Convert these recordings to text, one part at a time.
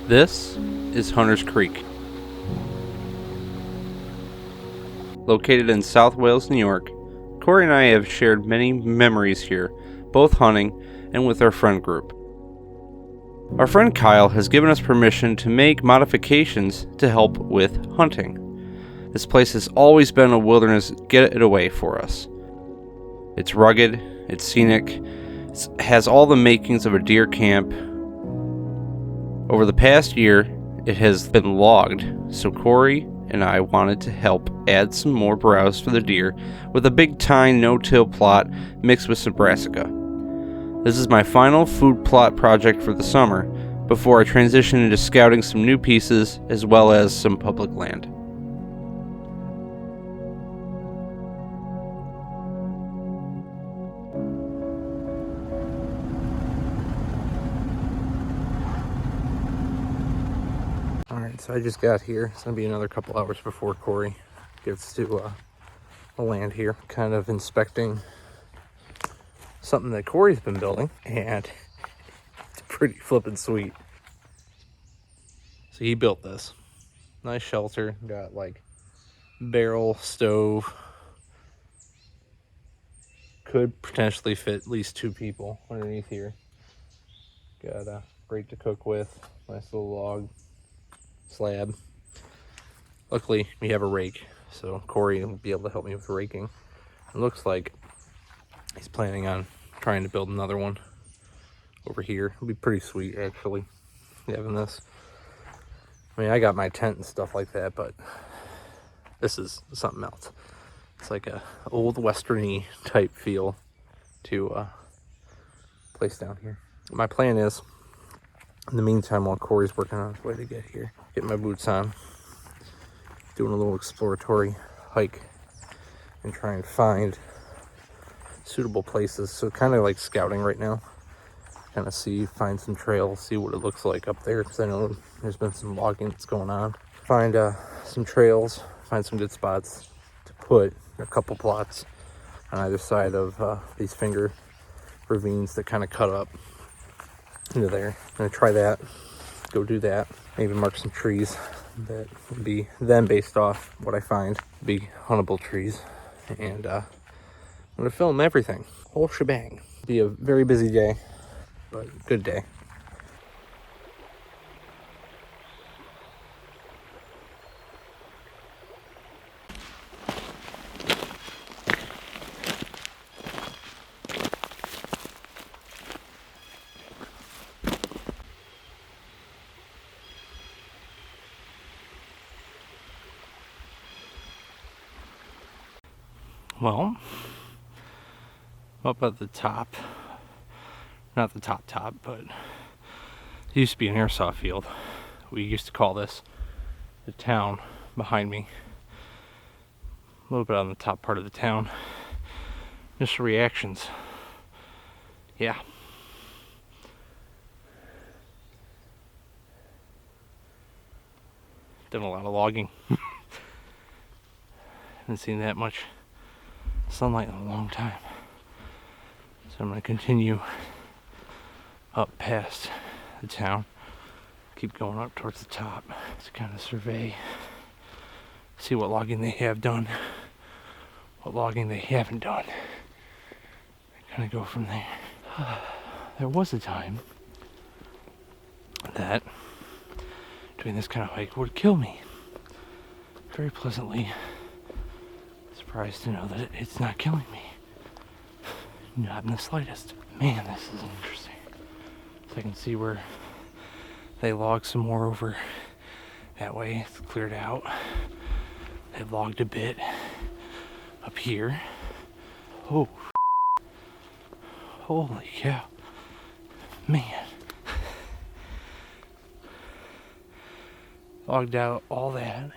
This is Hunter's Creek. Located in South Wales, New York, Cory and I have shared many memories here, both hunting and with our friend group. Our friend Kyle has given us permission to make modifications to help with hunting. This place has always been a wilderness getaway for us. It's rugged, it's scenic, it has all the makings of a deer camp. Over the past year, it has been logged, so Cory and I wanted to help add some more browse for the deer with a big tine no-till plot mixed with some brassica. This is my final food plot project for the summer before I transition into scouting some new pieces as well as some public land. Alright, so I just got here. It's going to be another couple hours before Cory gets to land here. Kind of inspecting something that Cory's been building, and it's pretty flippin' sweet. So he built this. Nice shelter. Got like barrel, stove. Could potentially fit at least 2 people underneath here. Got a grate to cook with. Nice little log slab. Luckily, we have a rake, so Cory will be able to help me with raking. It looks like he's planning on trying to build another one over here. It'll be pretty sweet, actually, having this. I mean, I got my tent and stuff like that, but this is something else. It's like a old western-y type feel to place down here. My plan is, in the meantime, while Cory's working on his way to get here, get my boots on, doing a little exploratory hike, and try and find suitable places. So kind of like scouting right now. Kind of find some trails, see what it looks like up there, because I know there's been some logging that's going on. Find some trails, find some good spots to put a couple plots on either side of these finger ravines that kind of cut up into there. I'm gonna try that, go do that, maybe mark some trees that would be then based off what I find be huntable trees, and I'm gonna film everything, whole shebang. Be a very busy day, but good day. Well, up at the top, not the top, but it used to be an airsoft field. We used to call this the town behind me. A little bit on the top part of the town. Initial reactions. Yeah. Done a lot of logging. Haven't seen that much sunlight in a long time. So I'm going to continue up past the town. Keep going up towards the top to kind of survey, see what logging they have done, what logging they haven't done. Kind of go from there. There was a time that doing this kind of hike would kill me. Very pleasantly surprised to know that it's not killing me. Not in the slightest. Man, this is interesting. So I can see where they logged some more over that way. It's cleared out. They logged a bit up here. Oh, holy cow. Man. Logged out all that.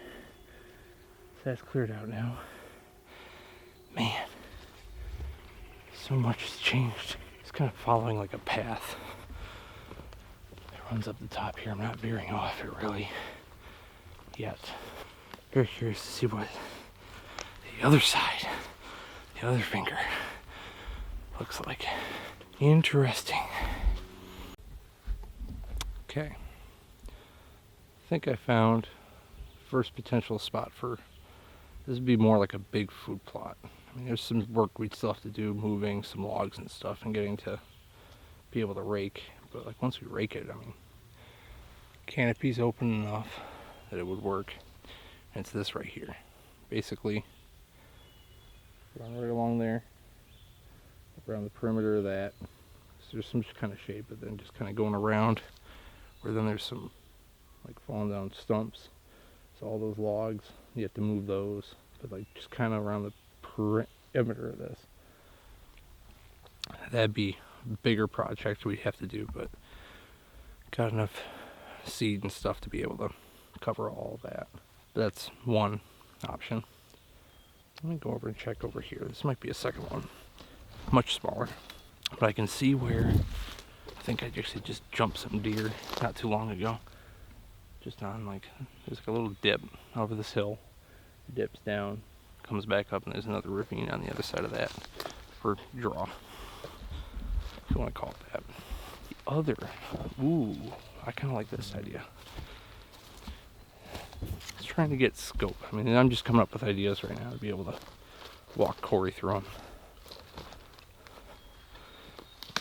That's cleared out now. Man. So much has changed. It's kind of following like a path. It runs up the top here. I'm not veering off it really yet. Very curious to see what the other side, the other finger, looks like. Interesting. Okay. think I found first potential spot for this would be more like a big food plot. I mean, there's some work we'd still have to do, moving some logs and stuff and getting to be able to rake. But like once we rake it, I mean, canopy's open enough that it would work. And it's this right here. Basically, run right along there, around the perimeter of that. So there's some kind of shape, but then just kind of going around where then there's some like falling down stumps. So all those logs, you have to move those, but like just kind of around the perimeter of this. That'd be a bigger project we'd have to do, but got enough seed and stuff to be able to cover all of that. That's one option. Let me go over and check over here. This might be a second one, much smaller, but I can see where I think I actually just jumped some deer not too long ago. Just on like, there's like a little dip over this hill, dips down, comes back up, and there's another ravine on the other side of that for draw, if you want to call it that. The other, ooh, I kind of like this idea. Just trying to get scope. I mean, I'm just coming up with ideas right now to be able to walk Cory through them.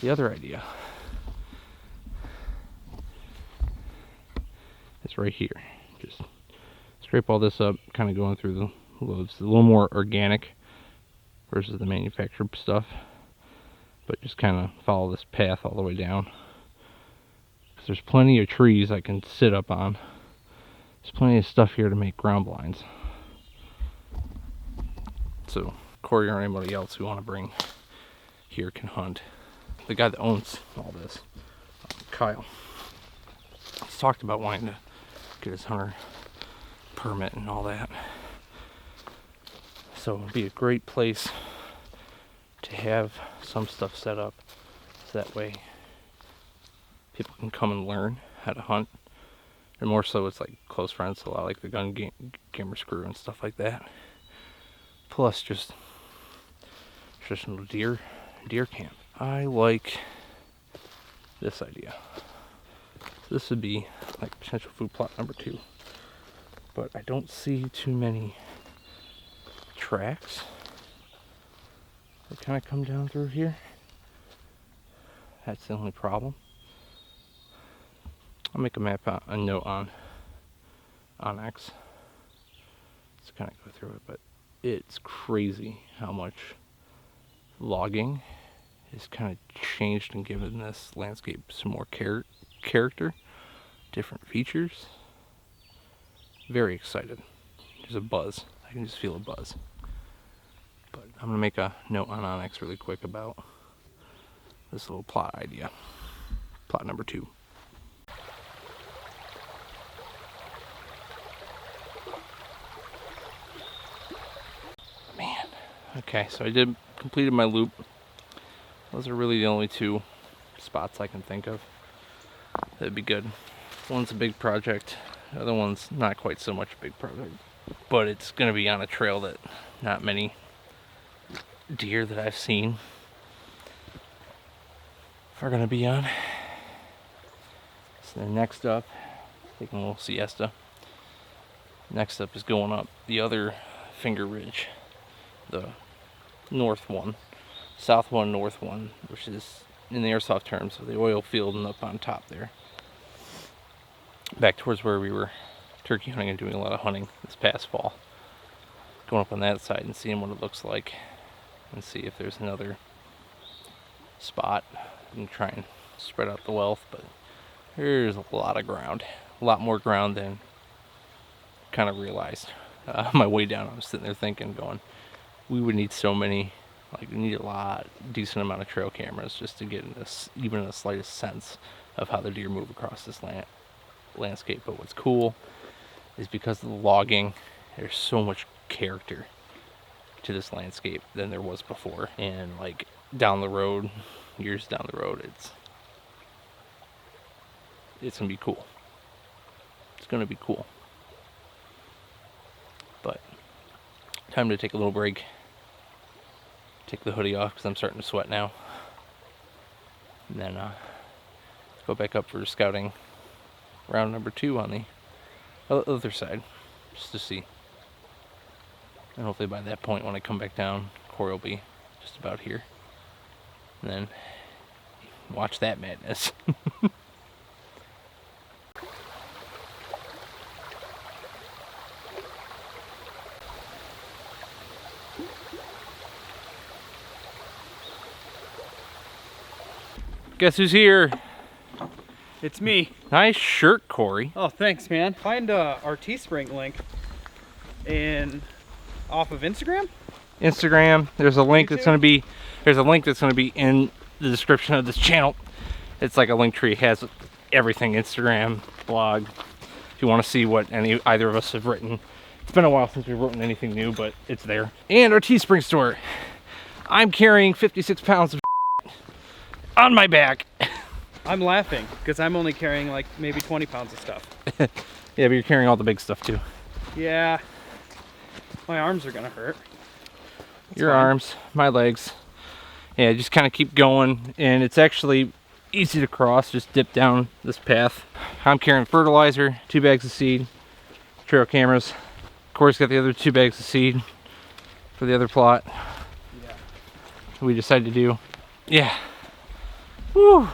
The other idea is right here. Just scrape all this up, kind of going through the loads. It's a little more organic versus the manufactured stuff, but just kind of follow this path all the way down. Because there's plenty of trees I can sit up on. There's plenty of stuff here to make ground blinds. So Cory or anybody else who want to bring here can hunt. The guy that owns all this, Kyle, he's talked about wanting to get his hunter permit and all that. So it'd be a great place to have some stuff set up, so that way people can come and learn how to hunt. And more so, it's like close friends, a lot like the gun gamers crew and stuff like that. Plus, just traditional deer camp. I like this idea. So this would be like potential food plot number 2. But I don't see too many tracks that kind of come down through here. That's the only problem. I'll make a map, a note on Onyx. Let's kind of go through it, but it's crazy how much logging has kind of changed and given this landscape some more character, different features. Very excited. There's a buzz. I can just feel a buzz. But I'm gonna make a note on Onyx really quick about this little plot idea. Plot number 2. Man. Okay, so I completed my loop. Those are really the only 2 spots I can think of that'd be good. One's a big project, the other one's not quite so much a big project, but it's gonna be on a trail that not many deer that I've seen are gonna be on. So then next up, taking a little siesta. Next up is going up the other finger ridge, the north one, south one, north one, which is in the airsoft terms, so the oil field and up on top there. Back towards where we were turkey hunting and doing a lot of hunting this past fall. Going up on that side and seeing what it looks like and see if there's another spot and try and spread out the wealth, but there's a lot of ground, a lot more ground than kind of realized. On my way down, I was sitting there thinking, going, we would need so many, like we need a decent amount of trail cameras just to get this, even in the slightest sense of how the deer move across this landscape. But what's cool is because of the logging, there's so much character to this landscape than there was before. And like down the road, years down the road, it's gonna be cool. It's gonna be cool. But time to take a little break. Take the hoodie off because I'm starting to sweat now. And then go back up for scouting round number 2 on the Other side, just to see. And hopefully by that point, when I come back down, Cory will be just about here. And then watch that madness. Guess who's here? It's me. Nice shirt, Cory. Oh, thanks, man. Find our Teespring link off of Instagram. Instagram. There's a link YouTube? that's going to be. There's a link that's going to be in the description of this channel. It's like a link tree. It has everything: Instagram, blog. If you want to see what either of us have written. It's been a while since we've written anything new, but it's there. And our Teespring store. I'm carrying 56 pounds of on my back. I'm laughing because I'm only carrying like maybe 20 pounds of stuff. Yeah, but you're carrying all the big stuff too. Yeah. My arms are gonna hurt. That's Your fine. arms, my legs. Yeah, just kind of keep going, and it's actually easy to cross. Just dip down this path. I'm carrying fertilizer, 2 bags of seed, trail cameras. Cory's got the other 2 bags of seed for the other plot. Yeah. We decided to do. Yeah. Woo.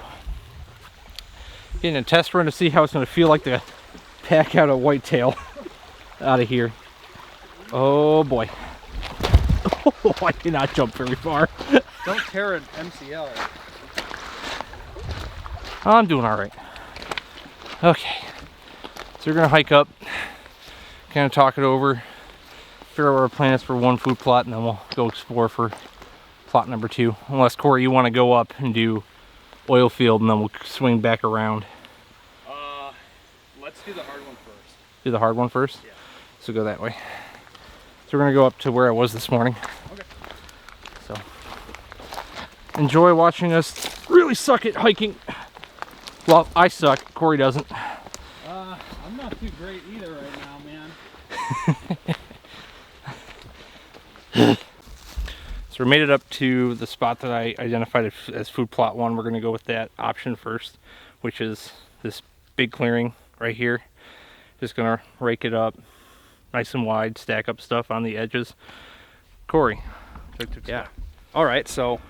Getting a test run to see how it's going to feel like to pack out a whitetail out of here. Oh boy. Oh, I did not jump very far. Don't tear an MCL. I'm doing all right. Okay. So we're going to hike up, kind of talk it over, figure out what our plan is for one food plot, and then we'll go explore for plot number 2. Unless, Cory, you want to go up and do oil field, and then we'll swing back around. Let's do the hard one first. Do the hard one first? Yeah. So go that way. So we're gonna go up to where I was this morning. Okay. So enjoy watching us really suck at hiking. Well, I suck. Cory doesn't. I'm not too great either right now, man. So we made it up to the spot that I identified as food plot 1. We're gonna go with that option first, which is this big clearing right here. Just gonna rake it up nice and wide, stack up stuff on the edges. Cory. Yeah. All right. So,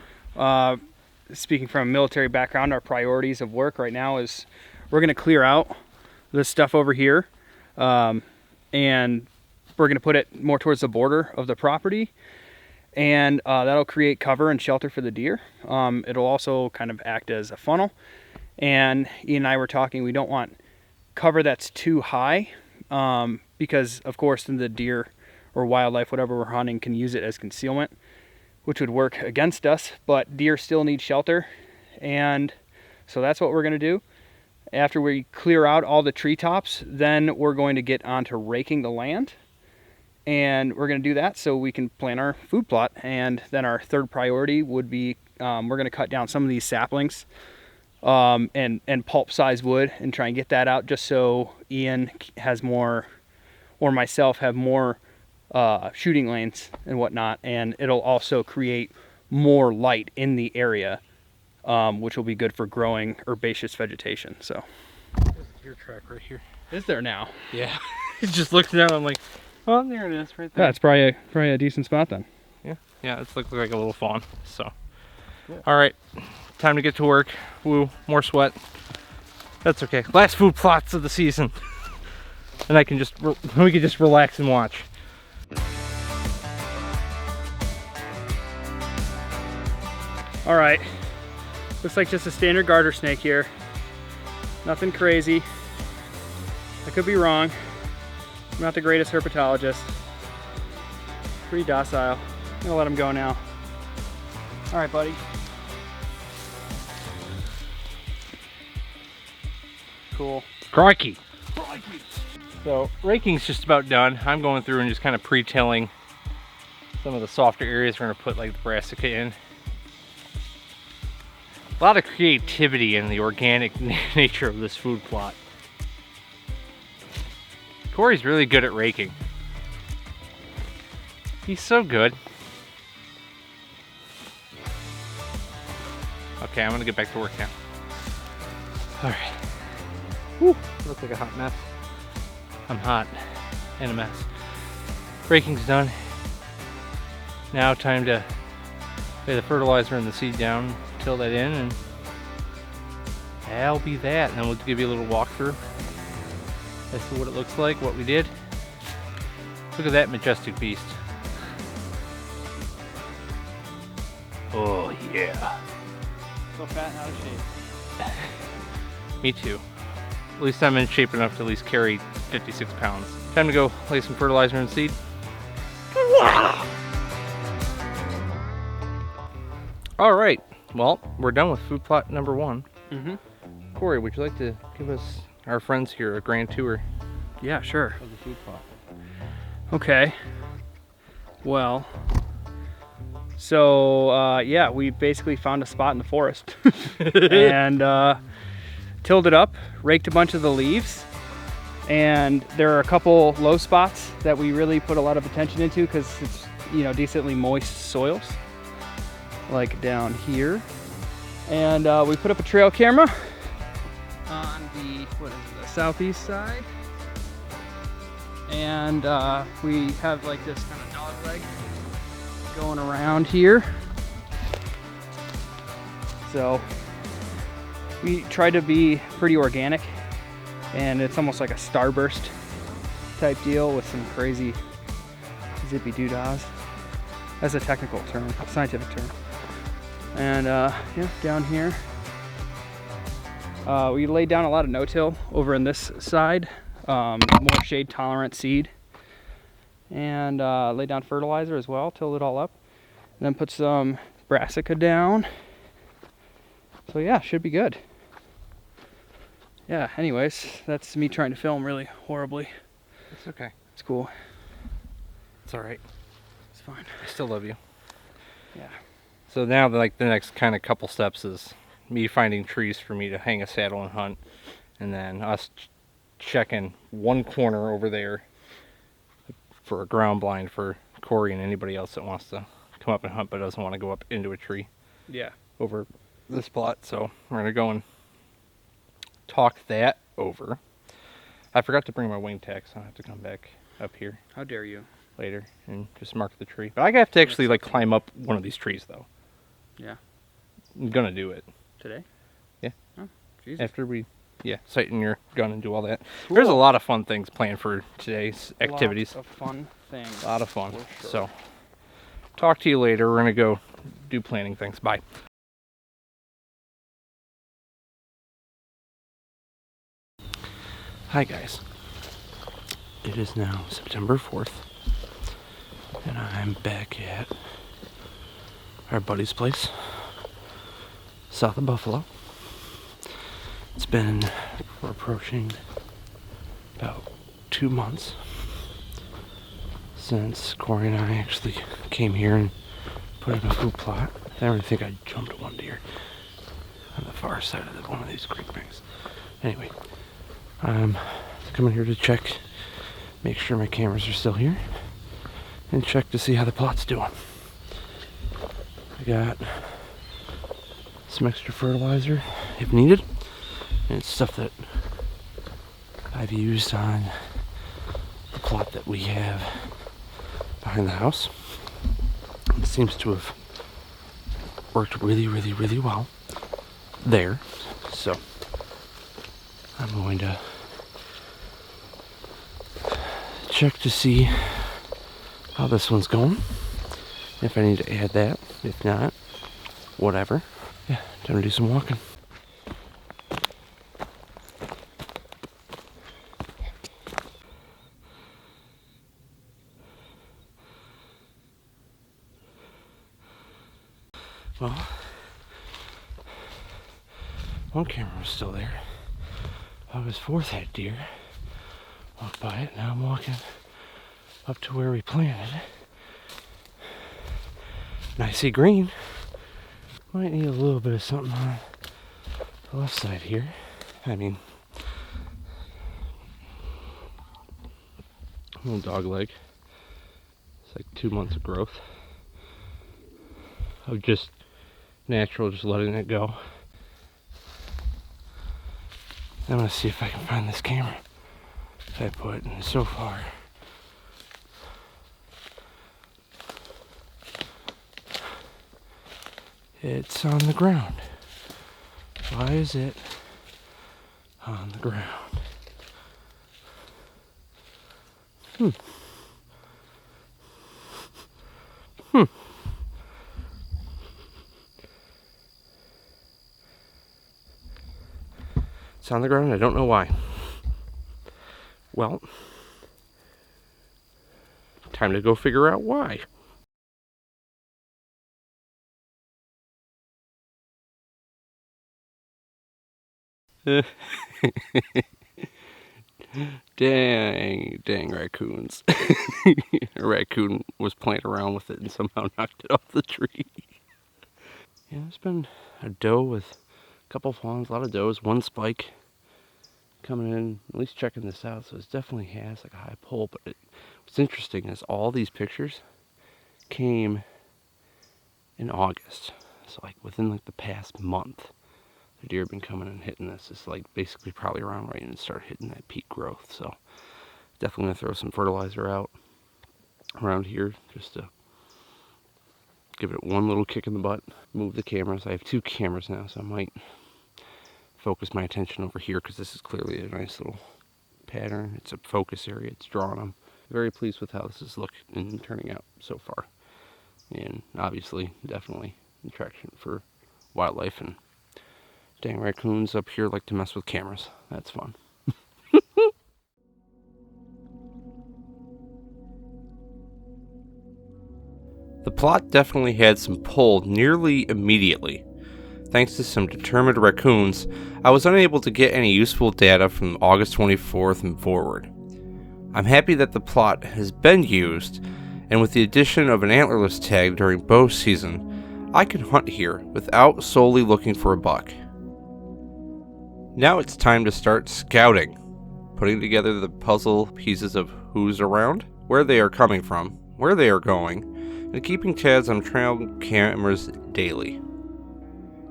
speaking from a military background, our priorities of work right now is we're going to clear out this stuff over here, and we're going to put it more towards the border of the property, and that'll create cover and shelter for the deer. It'll also kind of act as a funnel. And Ian and I were talking, we don't want cover that's too high, because of course then the deer or wildlife, whatever we're hunting, can use it as concealment, which would work against us, but deer still need shelter. And so that's what we're going to do. After we clear out all the treetops, then we're going to get onto raking the land, and we're going to do that so we can plan our food plot. And then our third priority would be we're going to cut down some of these saplings and pulp size wood and try and get that out, just so Ian has more, or myself have more shooting lanes and whatnot, and it'll also create more light in the area, which will be good for growing herbaceous vegetation. So There's a deer track right here. is there now? Yeah. It just looks down, I'm like, oh, there it is right there. Yeah, it's probably a decent spot then. Yeah, it's looks like a little fawn. So cool. All right, time to get to work. Woo, more sweat. That's okay. Last food plots of the season. And we can just relax and watch. All right, looks like just a standard garter snake here. Nothing crazy. I could be wrong. I'm not the greatest herpetologist. Pretty docile. I'm gonna let him go now. All right, buddy. Cool. Crikey. So raking's just about done. I'm going through and just kind of pre-tilling some of the softer areas. We're gonna put like the brassica in. A lot of creativity in the organic nature of this food plot. Cory's really good at raking. He's so good. Okay, I'm gonna get back to work now. All right. Whew, looks like a hot mess. I'm hot and a mess. Raking's done. Now time to lay the fertilizer and the seed down, till that in, and that'll be that. And then we'll give you a little walkthrough as to what it looks like, what we did. Look at that majestic beast. Oh yeah. So fat and out of shape. Me too. At least I'm in shape enough to at least carry 56 pounds. Time to go lay some fertilizer and seed. All right, well, we're done with food plot number 1. Mm-hmm. Cory, would you like to give us, our friends here, a grand tour Yeah, sure. of the food plot? Okay. Well, so yeah, we basically found a spot in the forest and tilled it up, raked a bunch of the leaves, and there are a couple low spots that we really put a lot of attention into because it's, you know, decently moist soils, like down here. And we put up a trail camera on the, what is it, the southeast side. And we have like this kind of dog leg going around here. So we try to be pretty organic, and it's almost like a starburst type deal with some crazy zippy doodahs. That's a technical term, a scientific term. And yeah, down here, we laid down a lot of no-till over in this side, more shade tolerant seed, and laid down fertilizer as well, tilled it all up, and then put some brassica down. So yeah, should be good. Yeah, anyways, that's me trying to film really horribly. It's okay. It's cool. It's all right. It's fine. I still love you. Yeah. So now, like, the next kind of couple steps is me finding trees for me to hang a saddle and hunt, and then us checking one corner over there for a ground blind for Cory and anybody else that wants to come up and hunt but doesn't want to go up into a tree Yeah. over this plot. So we're gonna go and talk that over. I forgot to bring my wing tack, so I'll have to come back up here How dare you? later and just mark the tree. But I have to actually like climb up one of these trees though. Yeah. I'm gonna do it Today? Yeah. Oh, Jesus. after we sight in your gun and do all that. There's a lot of fun things planned for today's activities. Lots of fun things. A lot of fun. For sure. So talk to you later. We're gonna go do planning things. Bye. Hi guys. It is now September 4th, and I'm back at our buddy's place, south of Buffalo. It's been, we're approaching about 2 months since Cory and I actually came here and put in a food plot. I don't think I jumped one deer on the far side of one of these creek banks. Anyway, I'm coming here to check, make sure my cameras are still here, and check to see how the plot's doing. I got some extra fertilizer if needed, and it's stuff that I've used on the plot that we have behind the house. It seems to have worked really, really, really well there. So I'm going to check to see how this one's going. If I need to add that, if not, whatever. Yeah, time to do some walking. Well, one camera was still there. August 4th had deer. Walked by it, now I'm walking up to where we planted. And I see green. Might need a little bit of something on the left side here. I mean, a little dog leg. It's like 2 months of growth of just natural, just letting it go. I'm gonna see if I can find this camera. I put so far. It's on the ground. Why is it on the ground? It's on the ground. I don't know why. Well, time to go figure out why. Dang raccoons. A raccoon was playing around with it and somehow knocked it off the tree. Yeah, there's been a doe with a couple fawns, a lot of does, one spike coming in, at least checking this out. So it definitely has like a high pull. But what's interesting is all these pictures came in August. So like within like the past month, the deer have been coming and hitting this. It's like basically probably around right and start hitting that peak growth. So definitely gonna throw some fertilizer out around here just to give it one little kick in the butt. Move the cameras. I have 2 cameras now, so I might focus my attention over here because this is clearly a nice little pattern. It's a focus area. It's drawing them. Very pleased with how this is looking and turning out so far. And obviously, definitely attraction for wildlife, and dang raccoons up here like to mess with cameras. That's fun. The plot definitely had some pull nearly immediately. Thanks to some determined raccoons, I was unable to get any useful data from August 24th and forward. I'm happy that the plot has been used, and with the addition of an antlerless tag during bow season, I can hunt here without solely looking for a buck. Now it's time to start scouting, putting together the puzzle pieces of who's around, where they are coming from, where they are going, and keeping tabs on trail cameras daily.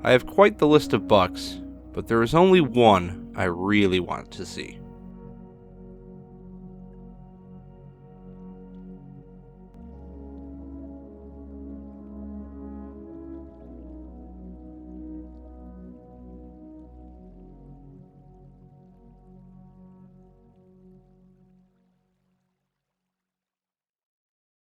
I have quite the list of bucks, but there is only one I really want to see.